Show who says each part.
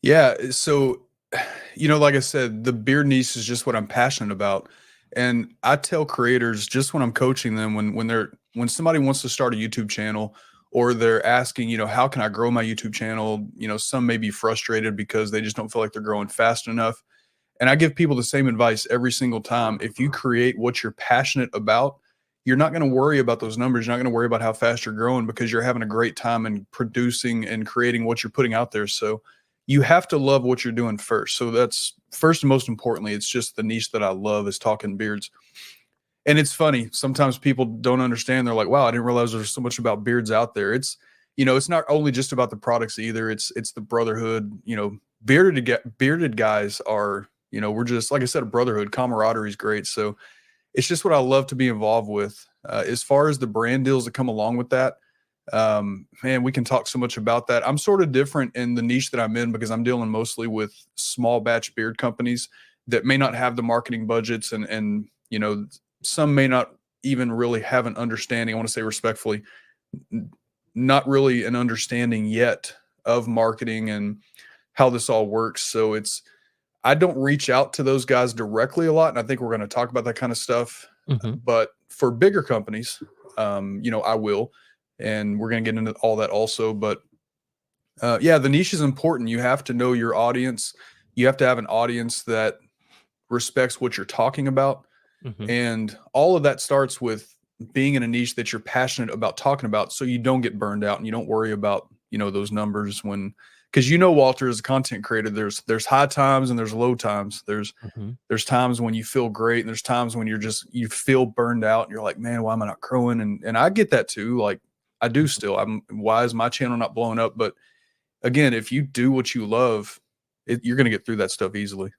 Speaker 1: Yeah, so, like I said, the beer niche is just what I'm passionate about, and I tell creators just when I'm coaching them when somebody wants to start a YouTube channel or they're asking, "How can I grow my YouTube channel?" Some may be frustrated because they just don't feel like they're growing fast enough, and I give people the same advice every single time. If you create what you're passionate about, you're not gonna worry about those numbers, you're not gonna worry about how fast you're growing because you're having a great time and producing and creating what you're putting out there, so you have to love what you're doing first. So that's first and most importantly, it's just the niche that I love is talking beards. And it's funny, sometimes people don't understand. They're like, "Wow, I didn't realize there's so much about beards out there." It's not only just about the products either. It's the brotherhood. Bearded guys are, we're just like I said, a brotherhood. Camaraderie is great. So it's just what I love to be involved with. As far as the brand deals that come along with that, man, we can talk so much about that. I'm sort of different in the niche that I'm in because I'm dealing mostly with small batch beard companies that may not have the marketing budgets and some may not even really have an understanding. I want to say respectfully, not really an understanding yet of marketing and how this all works. So I don't reach out to those guys directly a lot, and I think we're going to talk about that kind of stuff.
Speaker 2: Mhm.
Speaker 1: But for bigger companies, I will, and we're going to get into all that also. But yeah, the niche is important. You have to know your audience. You have to have an audience that respects what you're talking about,
Speaker 2: Mhm.
Speaker 1: and all of that starts with being in a niche that you're passionate about talking about, so you don't get burned out and you don't worry about those numbers when because Walter, as a content creator, there's high times and there's low times.
Speaker 2: Mhm.
Speaker 1: There's times when you feel great and there's times when you feel burned out and you're like, man, why am I not growing? And I get that too. Like I do
Speaker 2: Mhm.
Speaker 1: still. Why is my channel not blowing up? But again, if you do what you love, you're going to get through that stuff easily.